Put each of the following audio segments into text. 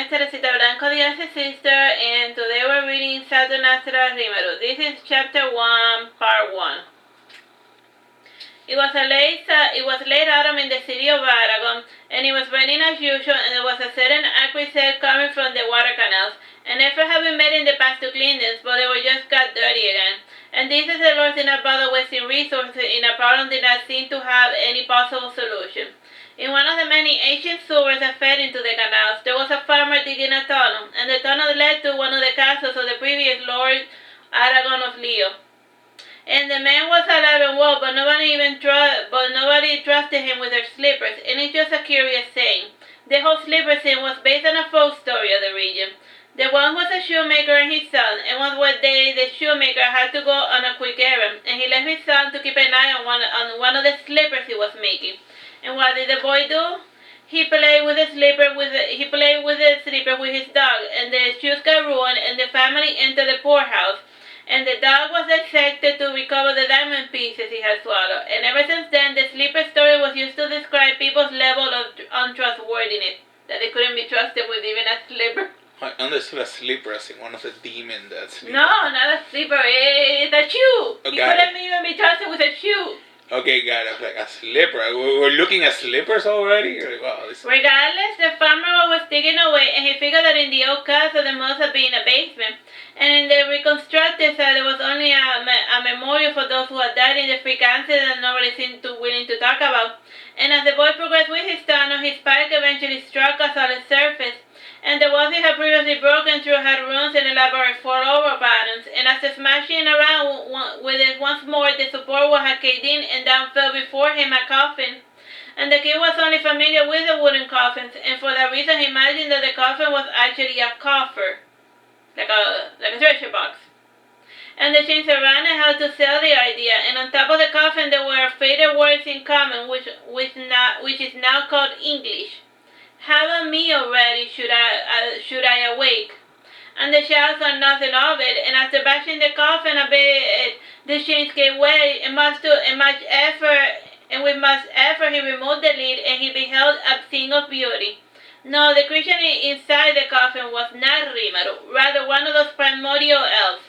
again Teresita Blanco, the Elf's sister, and today we're reading Saturnastra Rimaru. This is chapter 1, part 1. It was late autumn in the city of Aragon, and it was raining as usual, and there was a certain acrid scent coming from the water canals, and effort had been made in the past to clean them, but they were just got dirty again. And this is the Lord did not bother wasting resources in a problem did not seem to have any possible solution. In one of the many ancient sewers that fed into the canals, there was a farmer digging a tunnel, and the tunnel led to one of the castles of the previous Lord Aragon of Lio. And the man was alive and well, but nobody trusted him with their slippers, and it's just a curious saying. The whole slipper thing was based on a folk story of the region. The one was a shoemaker and his son, and one day the shoemaker had to go on a quick errand, and he left his son to keep an eye on one of the slippers he was making. And what did the boy do? He played with the slipper with his dog, and the shoes got ruined, and the family entered the poorhouse. And the dog was dissected to recover the diamond pieces he had swallowed. And ever since then, the slipper story was used to describe people's level of untrustworthiness, that they couldn't be trusted with even a slipper. I understood a slipper as in one of the demons that sleep. No, not a slipper. It's a shoe. Oh, You couldn't even be trusted with a shoe. Okay, got it. Like a slipper. We're looking at slippers already? Like, wow, Regardless, the farmer was digging away, and he figured that in the old castle there must have been a basement. And in the reconstructed side, there was only a memorial for those who had died in the freak accident that nobody seemed too willing to talk about. And as the boy progressed with his tunnel, his pike eventually struck a solid surface. And the walls he had previously broken through had runes and elaborate floral patterns, and after smashing around with it once more, the support had caved in, and down fell before him a coffin. And the kid was only familiar with the wooden coffins, and for that reason he imagined that the coffin was actually a coffer, like a treasure box. And the chains around it had to sell the idea, and on top of the coffin there were faded words in common, which is now called English. Have a meal ready should I awake. And the child saw nothing of it, and after bashing the coffin a bit, the chains gave way, and with much effort he removed the lid, and he beheld a thing of beauty. No, the creature inside the coffin was not Rimaru, rather one of those primordial elves.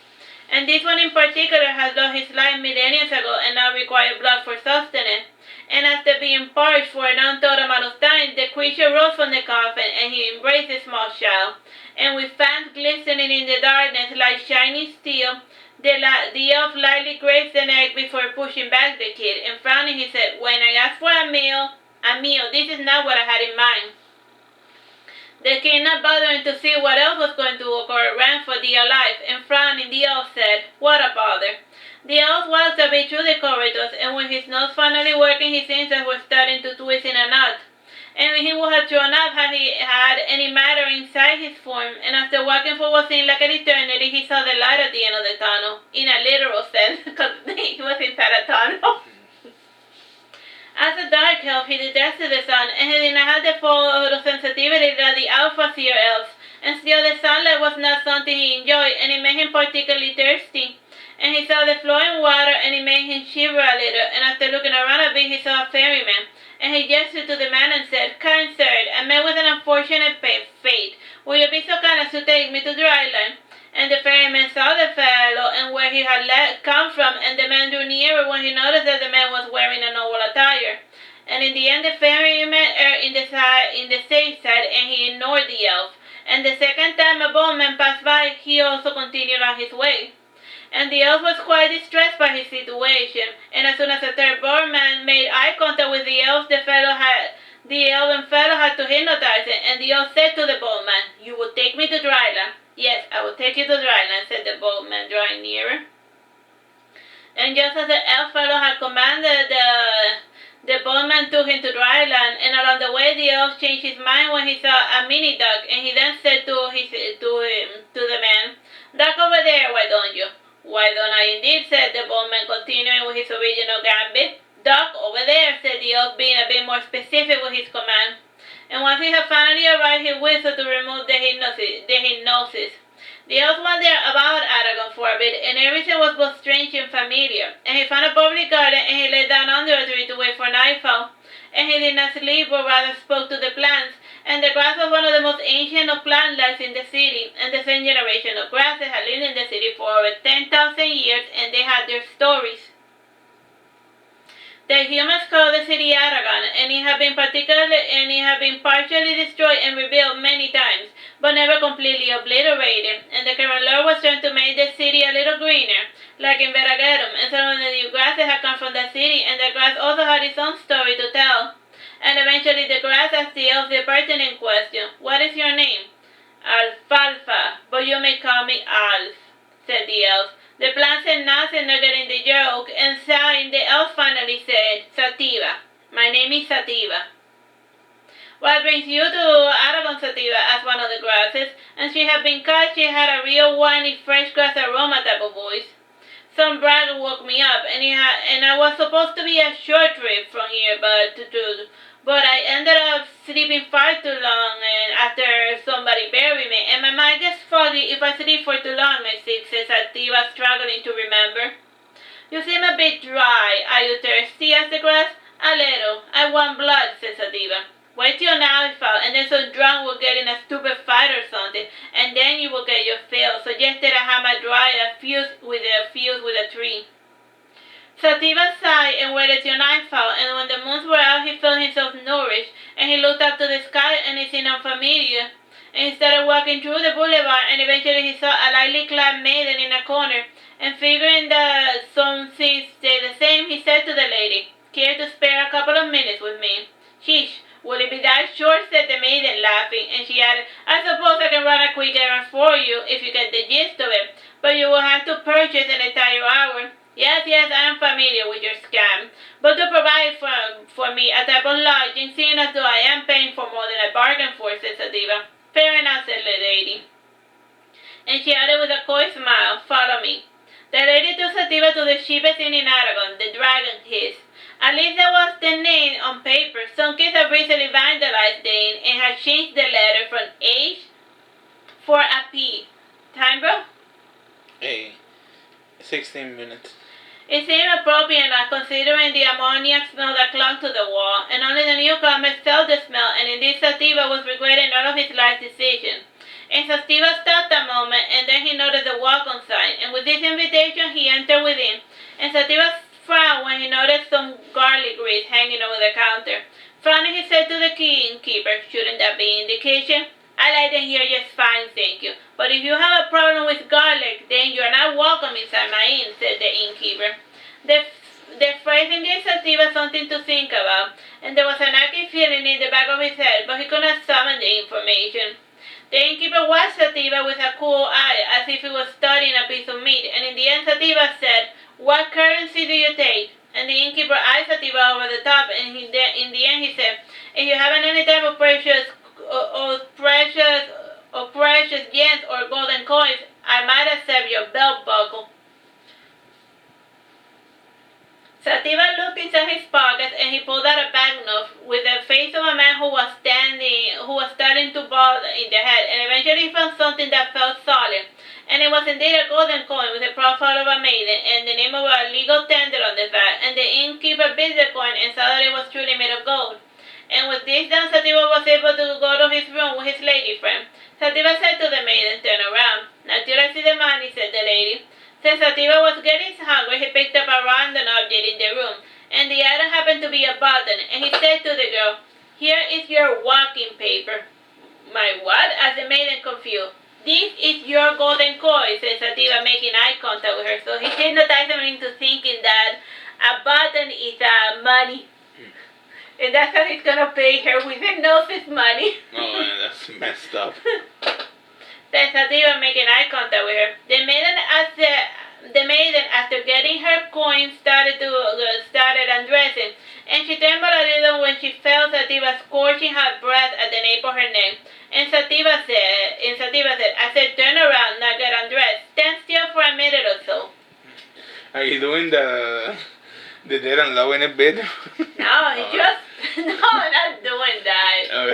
And this one in particular had lost his life millenniums ago and now required blood for sustenance. And after being parched for an untold amount of time, the creature rose from the coffin, and he embraced the small child. And with fangs glistening in the darkness like shiny steel, the elf lightly grazed the neck before pushing back the kid. And frowning, he said, "When I asked for a meal, this is not what I had in mind." The king, not bothering to see what else was going to occur, ran for dear life, and frowning, the elf said, "What a bother." The elf walked a bit through the corridors, and with his nose finally working, his insides were starting to twist in a knot. And when he would have thrown up had he had any matter inside his form, and after walking for what seemed like an eternity, he saw the light at the end of the tunnel, in a literal sense, because he was inside a tunnel. As a dark elf, he detested the sun, and he did not have the photosensitivity that the Alfasir elves, and still the sunlight was not something he enjoyed, and it made him particularly thirsty. And he saw the flowing water, and it made him shiver a little, and after looking around a bit, he saw a ferryman, and he gestured to the man and said, "Kind sir, I met with an unfortunate fate. Will you be so kind as to take me to dryland?" And the ferryman saw the fellow and where he had come from, and the man drew nearer when he noticed that the man was wearing a noble attire. And in the end, the ferryman erred in the safe side, and he ignored the elf. And the second time a boatman passed by, he also continued on his way. And the elf was quite distressed by his situation, and as soon as the third boatman made eye contact with the elf, the elven fellow had to hypnotize him, and the elf said to the boatman, "You will take me to dryland." "Yes, I will take you to dryland," said the boatman, drawing nearer. And just as the elf fellow had commanded, the boatman took him to dryland, and along the way the elf changed his mind when he saw a mini duck, and he then said to the man, "Duck over there, why don't you?" "Why don't I indeed," said the boatman, continuing with his original gambit. "Duck over there," said the elf, being a bit more specific with his command. And once he had finally arrived, he whistled to remove the hypnosis. The elf wandered about Aragon for a bit, and everything was both strange and familiar. And he found a public garden, and he lay down under a tree to wait for nightfall. And he did not sleep, but rather spoke to the plants, And the grass was one of the most ancient of plant lives in the city, and the same generation of grasses had lived in the city for over 10,000 years, and they had their stories. The humans called the city Aragon, and it had been partially destroyed and rebuilt many times, but never completely obliterated. And the current Lord was trying to make the city a little greener, like in Veragerum, and some of the new grasses had come from the city, and the grass also had its own story to tell. And eventually the grass asked the elf the pertinent question, "What is your name?" "Alfalfa, but you may call me Alf," said the elf. The plant said nothing, not getting the joke, and sighing, the elf finally said, "Sativa. My name is Sativa." "What brings you to Aragon, Sativa?" asked one of the grasses, and she had been cut. She had a real winey, fresh grass aroma type of voice. "Some bragger woke me up, and I was supposed to be a short trip from here, but I ended up sleeping far too long, and after somebody buried me, and my mind gets foggy if I sleep for too long," my six says Sativa, struggling to remember. "You seem a bit dry. Are you thirsty?" asked the grass. "A little. I want blood," says Sativa. "Wait till nightfall, and then some drunk will get in a stupid fight or something, and then you will get your fill," suggested a hammer dry fuse with a tree. Sativa sighed and waited till nightfall, and when the moons were out, he felt himself nourished, and he looked up to the sky, and it seemed unfamiliar. And he started walking through the boulevard, and eventually he saw a lightly clad maiden in a corner, and figuring that some things stayed the same, he said to the lady, "Care to spare a couple of minutes with me?" "Sheesh, will it be that short?" said the maiden, laughing, and she added, "I suppose I can run a quick errand for you, if you get the gist of it, but you will have to purchase an entire hour." Yes, I am familiar with your scam, but to provide for me a type of lodging, seeing as though I am paying for more than I bargained for," said Sativa. "Fair enough," said the lady. And she added with a coy smile, "Follow me." The lady took Sativa to the cheapest inn in Aragon, the Dragon Kiss. At least that was the name on paper. Some kids have recently vandalized the inn and have changed the letter from H for a P. Time, bro? Hey, 16 minutes. It seemed appropriate enough considering the ammoniac smell that clung to the wall, and only the newcomers felt the smell, and indeed Sativa was regretting all of his life decisions. And Sativa stopped a moment, and then he noticed the welcome sign, and with this invitation he entered within, and Sativa frowned when he noticed some garlic grease hanging over the counter. Frowning, he said to the innkeeper, "Shouldn't that be indication?" "I like them here just fine, thank you. But if you have a problem with garlic, then you're not welcome inside my inn," said the innkeeper. The phrasing gave Sativa something to think about, and there was an acrid feeling in the back of his head, but he could not summon the information. The innkeeper watched Sativa with a cool eye, as if he was studying a piece of meat, and in the end Sativa said, "What currency do you take?" And the innkeeper eyed Sativa over the top, and in the end he said, "If you haven't any type of precious gems or golden coins, I might accept your belt buckle." Sativa looked inside his pockets, and he pulled out a banknote with the face of a man who was starting to bald in the head, and eventually he found something that felt solid. And it was indeed a golden coin with the profile of a maiden and the name of a legal tender on the back, and the innkeeper bit the coin and saw that it was truly made of gold. And with this done, Sativa was able to go to his room with his lady friend. Sativa said to the maiden, "Turn around." "Now till I see the money," said the lady. Since Sativa was getting hungry, he picked up a random object in the room, and the item happened to be a button, and he said to the girl, "Here is your walking paper." "My what?" asked the maiden, confused. "This is your golden coin," said Sativa, making eye contact with her, so he hypnotized her into thinking that a button is money. And that's how he's gonna pay her with hypnosis money. Oh, man, that's messed up. Then Sativa making eye contact with her. The maiden, after getting her coin, started undressing, and she trembled a little when she felt Sativa scorching her breath at the nape of her neck. And Sativa said, "I said turn around, not get undressed. Stand still for a minute or so." Are you doing the dead and low in a bed? No, not doing that. I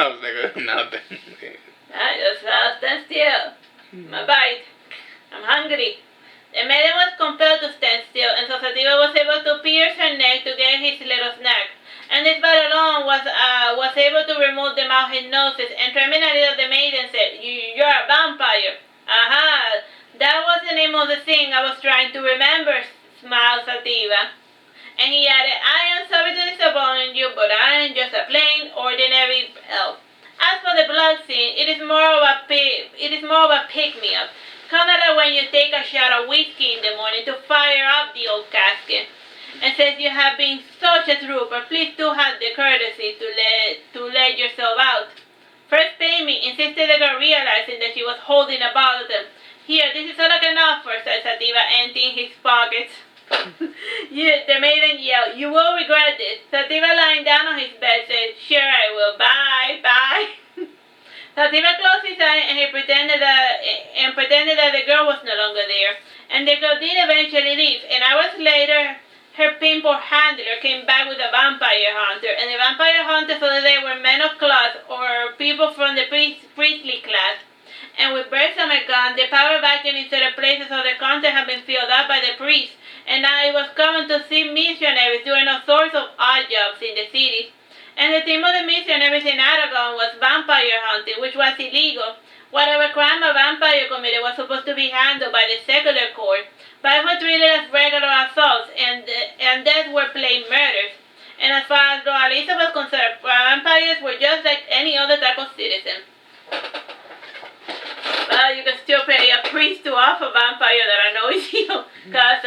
was like, nothing. Okay. I just stand still. My bite. I'm hungry. The maiden was compelled to stand still, and so Sativa was able to pierce her neck to get his little snack. And this bite alone was able to remove the mild maiden said, You're a vampire. Aha, that was the name of the thing I was trying to remember, smiled Sativa. And he added, I am sorry to disappoint you, but I am just a plain, ordinary elf. As for the blood scene, it is more of a pick-me-up, kind of like when you take a shot of whiskey in the morning to fire up the old casket. And since you have been such a trooper, please do have the courtesy to let yourself out. First pay me, insisted the girl, realizing that she was holding a bottle. Here, this is all I can offer, said Sativa, emptying his pockets. The maiden yelled, You will regret this. Sativa, lying down on his bed, said, Sure I will. Bye, bye. Sativa closed his eyes and he pretended that the girl was no longer there. And the girl did eventually leave. An hour later, her pimp or handler came back with a vampire hunter, and the vampire hunters of the day were men of class or people from the priestly class. And with balsamic gun, the power vacuum in certain places of the country had been filled up by the priests, and now it was common to see missionaries doing all sorts of odd jobs in the cities. And the theme of the missionaries in Aragon was vampire hunting, which was illegal. Whatever crime a vampire committed was supposed to be handled by the secular court, but it was treated as regular assaults, and deaths were plain murders. And as far as Royalism was concerned, vampires were just like any other type of citizen. Well, you can still pay a priest to off a vampire that annoys you, because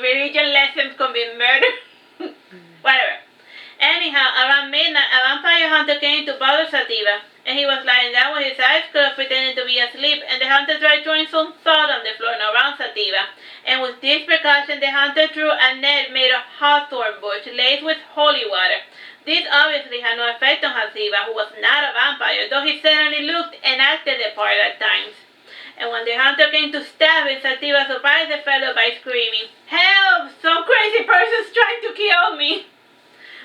religion lessons commit murder. Whatever. Anyhow, around midnight, a vampire hunter came to bother Sativa, and he was lying down with his eyes closed, pretending to be asleep, and the hunter tried throwing some salt on the floor around Sativa. And with this precaution, the hunter threw a net made of hawthorn bush laced with holy water. This obviously had no effect on Sativa, who was not a vampire, though he certainly looked and acted the part at times. And when the hunter came to stab him, Sativa surprised the fellow by screaming, Help! Some crazy person's trying to kill me!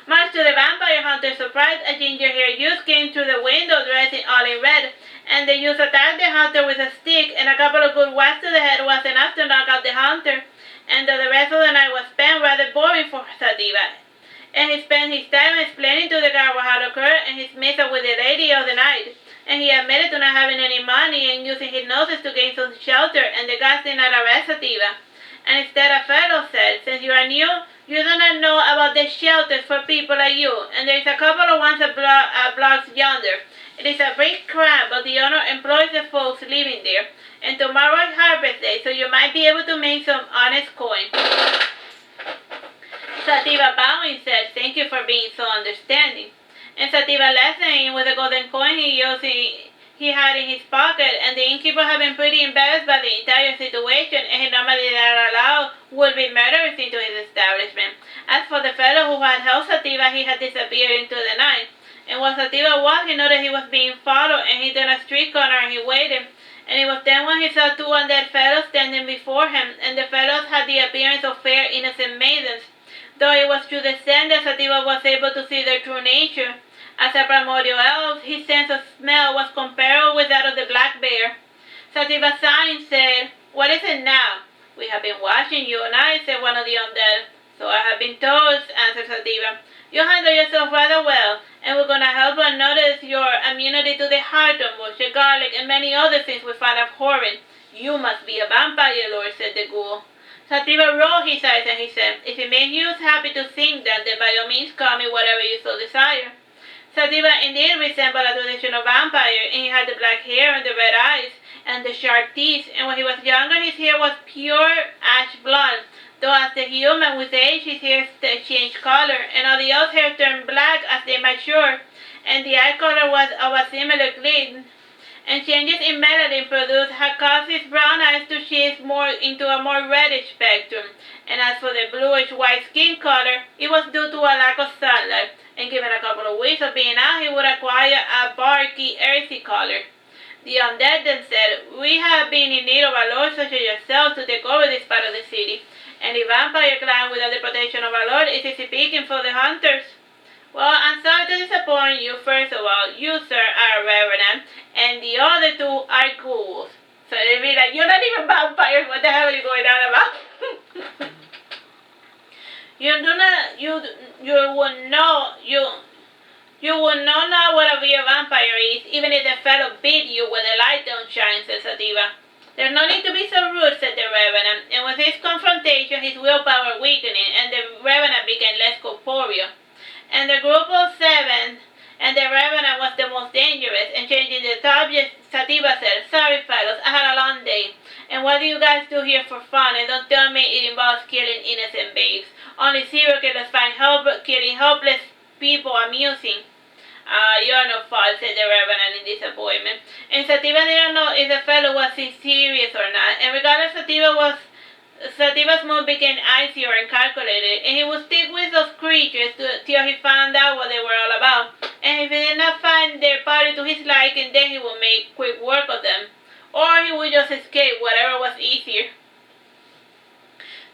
Much to the vampire hunter's surprise, a ginger-haired youth came through the window dressed all in red, and the youth attacked the hunter with a stick, and a couple of good whacks to the head was enough to knock out the hunter, and though the rest of the night was spent rather boring for Sativa, and he spent his time explaining to the guard what had occurred and his meeting with the lady of the night, and he admitted to not having any money and using hypnosis to gain some shelter, and the guards did not arrest Sativa. And instead a fellow said, Since you are new, you do not know about the shelters for people like you, and there is a couple of ones blocks yonder. It is a big crowd, but the owner employs the folks living there, and tomorrow is harvest day, so you might be able to make some honest coin. Sativa bowing said, Thank you for being so understanding. And Sativa left him with a golden coin he had in his pocket, and the innkeeper had been pretty embarrassed by the entire situation, and he normally did not allow would-be murderers into his establishment. As for the fellow who had held Sativa, he had disappeared into the night, and while Sativa walked, he noticed he was being followed, and he turned a street corner and he waited. And it was then when he saw two undead fellows standing before him, and the fellows had the appearance of fair, innocent maidens, though it was through the scent that Sativa was able to see their true nature. As a primordial elf, his sense of smell was comparable with that of the black bear. Sativa sighing said, What is it now? We have been watching you and I, said one of the undead. So I have been told, answered Sativa. You handle yourself rather well, and we're going to help but notice your immunity to the hawthorn bush, the garlic, and many other things we find abhorrent. You must be a vampire, Lord, said the ghoul. Sativa rolled his eyes and he said, If it makes you happy to think that, then by all means call me whatever you so desire. Sativa indeed resembled a traditional vampire, and he had the black hair and the red eyes and the sharp teeth, and when he was younger his hair was pure ash blonde, though as the human with age his hair changed color, and all the elves' hair turned black as they matured, and the eye color was of a similar green, and changes in melanin produced had caused his brown eyes to shift more into a more reddish spectrum, and as for the bluish-white skin color, it was due to a lack of sunlight, and given a couple of weeks of being out, he would acquire a barky, earthy color. The undead then said, We have been in need of a lord such as yourself to take over this part of the city, and the vampire clan without the protection of a lord is easy picking for the hunters. Well, I'm sorry to disappoint you. First of all, you, sir, are a revenant, and the other two are ghouls. So they'd be like, You're not even vampires, what the hell are you going on about? You would know not what a real vampire please, even if the fellow beat you where the light don't shine, said Sativa. There's no need to be so rude, said the Revenant, and with his confrontation, his willpower weakening, and the Revenant became less corporeal. And the group of 7, and the Revenant was the most dangerous, and changing the subject, Sativa said, sorry fellows, I had a long day, and what do you guys do here for fun, and don't tell me it involves killing innocent babes. Only serial killers find killing helpless people amusing. You're no fault, said the Revenant in disappointment. And Sativa didn't know if the fellow was serious or not, and regardless Sativa's mood became icier and calculated, and he would stick with those creatures till he found out what they were all about. And if he did not find their party to his liking, then he would make quick work of them. Or he would just escape, whatever was easier.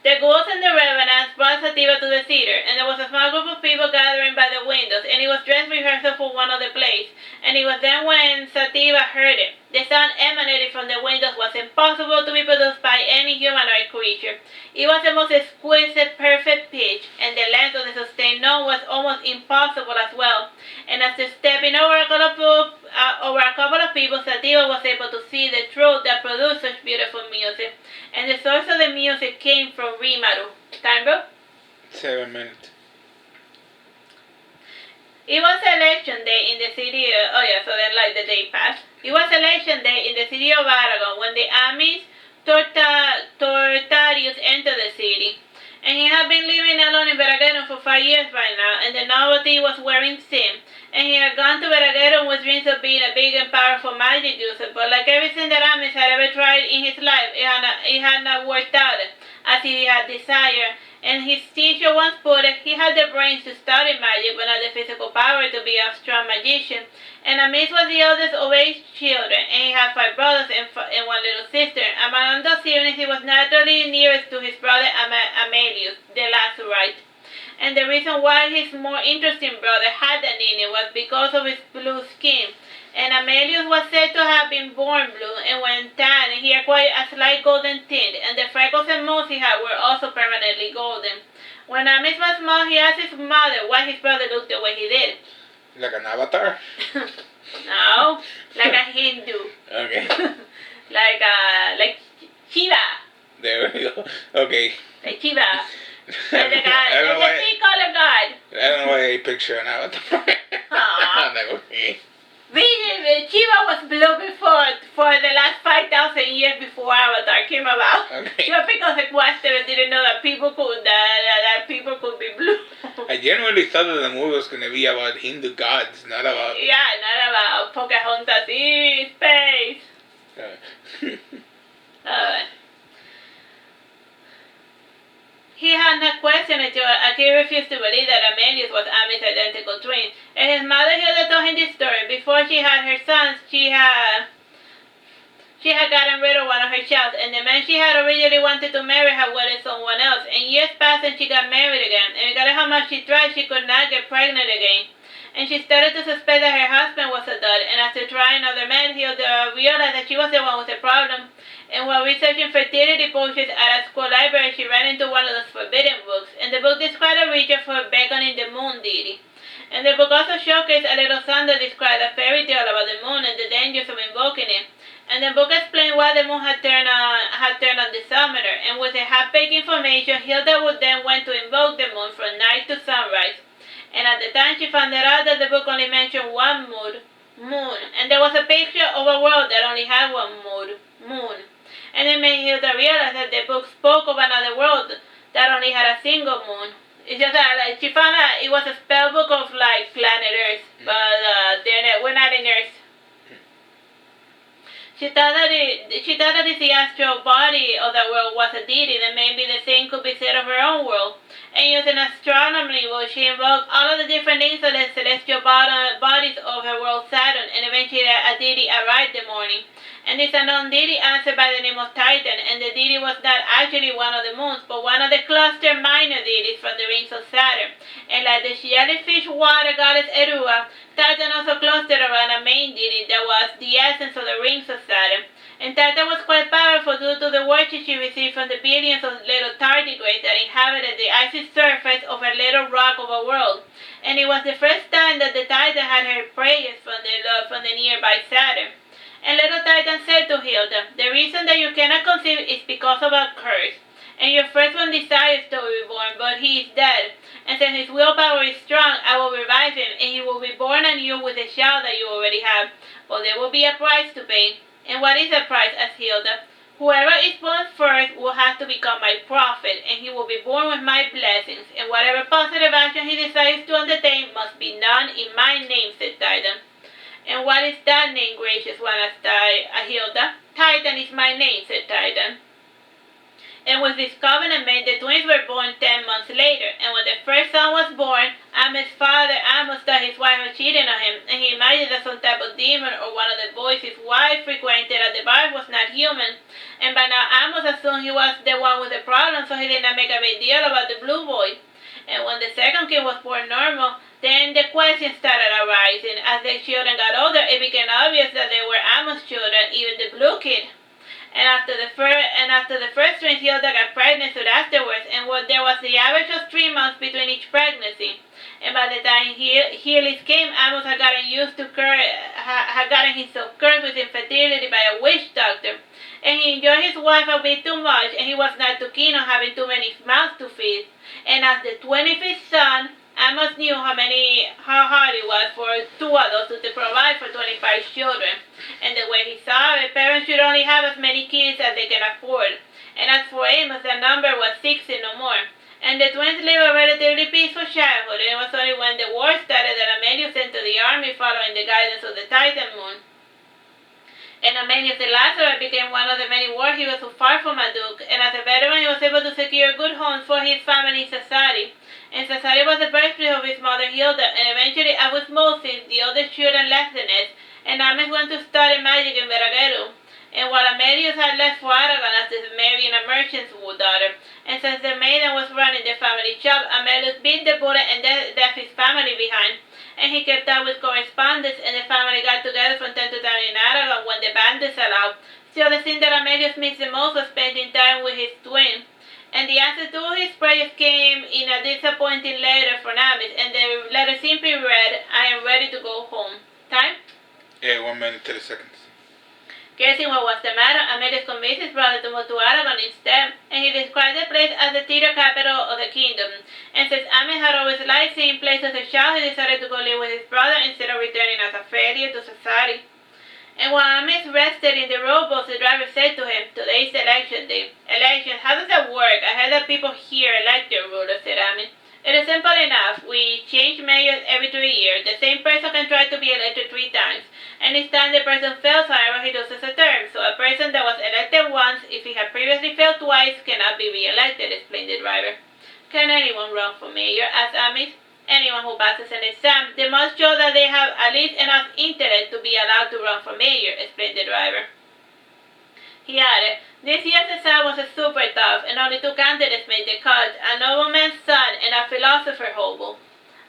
The ghouls and the revenants brought Sativa to the theater, and there was a small group of people gathering by the windows, and it was dress rehearsal for one of the plays. And it was then when Sativa heard it. The sound emanating from the windows was impossible to be produced by any humanoid creature. It was the most exquisite, perfect pitch, and the length of the sustained note was almost impossible as well. And after stepping over a couple of people, Sativa was able to see the throat that produced such beautiful music. And the source of the music came from Rimaru. Time, bro? 7 minutes. It was election day in the city. So then the day passed. It was election day in the city of Aragon when the Amis Tortarius entered the city. And he had been living alone in Verageddon for 5 years by now, and the novelty was wearing thin. And he had gone to Verageddon with dreams of being a big and powerful magic user, but like everything that Amis had ever tried in his life, it had not worked out as he had desired. And his teacher once put it, he had the brains to study magic, but not the physical power to be a strong magician. And Amis was the eldest of 8 children, and he had 5 brothers and 1 little sister. Among those siblings, he was naturally nearest to his brother Amelius, the last right. And the reason why his more interesting brother had an in it was because of his blue skin. And Amelius was said to have been born blue, and when tan, he acquired a slight golden tint, and the freckles and moles he had were also permanently golden. When Amis was small, he asked his mother why his brother looked the way he did. Like an avatar? No, like a Hindu. Okay. like Shiva. There we go. Okay. Like Shiva. And the god, the three-color god. I don't know why I picture an avatar. I'm like, okay. Shiva was blue for the last 5,000 years before Avatar came about. Okay. Just because Westerners didn't know that people could be blue. I genuinely thought that the movie was going to be about Hindu gods, not about... Yeah, not about Pocahontas in space. He had not questioned it until Akira refused to believe that Amelius was Ami's identical twin. And his mother Hilda told him this story. Before she had her sons, she had gotten rid of one of her childs, and the man she had originally wanted to marry had wedded someone else. And years passed and she got married again. And regardless how much she tried, she could not get pregnant again. And she started to suspect that her husband was a dud, and after trying other men, Hilda realized that she was the one with the problem. And while researching fertility potions at a school library, she ran into one of those forbidden books, and the book described a ritual for beckoning the moon deity. And the book also showcased a little song that described a fairy tale about the moon and the dangers of invoking it. And the book explained why the moon had turned on the summoner, and with the half-baked information, Hilda would then went to invoke the moon from night to sunrise. And at the time, she found out that the book only mentioned one moon, and there was a picture of a world that only had one moon. And it made Hilda realize that the book spoke of another world that only had a single moon. It's just that she found out it was a spell book of planet Earth, but we're not in Earth. She thought that if the astral body of that world was a deity, then maybe the same could be said of her own world. And using astronomy, she invoked all of the different names of the celestial bodies of her world Saturn, and eventually a deity arrived the morning. And this unknown deity answered by the name of Titan, and the deity was not actually one of the moons, but one of the cluster minor deities from the rings of Saturn. And like the jellyfish water goddess Erua, Titan also clustered around a main deity that was the essence of the rings of Saturn. And Titan was quite powerful due to the worship she received from the billions of little tardigrades that inhabited the icy surface of her little rock of a world. And it was the first time that the Titan had heard prayers from the nearby Saturn. And little Titan said to Hilda, "The reason that you cannot conceive is because of a curse. And your firstborn desires to be born, but he is dead. And since his willpower is strong, I will revive him, and he will be born anew with the child that you already have. But there will be a price to pay." "And what is the price?" asked Hilda. "Whoever is born first will have to become my prophet, and he will be born with my blessings. And whatever positive action he desires to undertake must be done in my name," said Titan. "And what is that name, gracious one?" asked Hilda. "Titan is my name," said Titan. And with this covenant made, the twins were born 10 months later. And when the first son was born, Ahmed's father Amos thought his wife was cheating on him, and he imagined that some type of demon or one of the boys his wife frequented at the bar was not human. And by now Amos assumed he was the one with the problem, so he did not make a big deal about the blue boy. And when the second kid was born normal, then the questions started arising. As the children got older, it became obvious that they were Amos' children, even the blue kid. And after the first twins, Hilda got pregnant soon afterwards, and there was the average of 3 months between each pregnancy. And by the time Healy's came, Amos had gotten himself cursed with infertility by a witch doctor. And he enjoyed his wife a bit too much, and he was not too keen on having too many mouths to feed. And as the 25th son, Amos knew how hard it was for 2 adults to provide for 25 children. And the way he saw it, parents should only have as many kids as they can afford. And as for Amos, the number was 6 and no more. And the twins lived a relatively peaceful childhood, and it was only when the war started that Amelius entered the army following the guidance of the Titan moon. And Amelius the Lazarus became one of the many war heroes who fought for Marduk, and as a veteran he was able to secure good homes for his family in Sassari. And Sassari was the birthplace of his mother Hilda, and eventually, as with Moses, the other children left the nest, and Ames went to study magic in Verageru. And while Amelius had left for Aragon after marrying a merchant's daughter, and since the maiden was running the family shop, Amelius beat the bullet and left his family behind. And he kept up with correspondence, and the family got together from time to time in Aragon when the bandits allowed. Still, the thing that Amelius missed the most was spending time with his twin. And the answer to his prayers came in a disappointing letter from Amis, and the letter simply read, "I am ready to go home." Time? 1 minute, 30 seconds. Guessing what was the matter, Amelius convinced his brother to move to Aragon instead, and he described the place as the theater capital of the kingdom. And since Amis had always liked seeing places of child, he decided to go live with his brother instead of returning as a failure to society. And while Amis rested in the rowboat, the driver said to him, "Today is election day." "Election? How does that work? I heard that people here elect their ruler," said Amis. "It is simple enough. We change mayors every 3 years. The same person can try to be elected 3 times. And each time the person fails, however, he loses a term. So a person that was elected once, if he had previously failed twice, cannot be re-elected," explained the driver. "Can anyone run for mayor?" asked Amis. "Anyone who passes an exam. They must show that they have at least enough intellect to be allowed to run for mayor," explained the driver. He added, "This year's exam was super tough, and only 2 candidates made the cut, a nobleman's son and a philosopher hobo."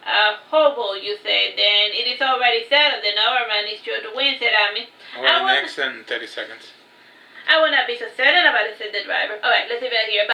"A hobo, you say? Then it is already settled. The nobleman is sure to win," said Ami. Next in 30 seconds. "I will not be so certain about it," said the driver. "Alright, let's leave it here.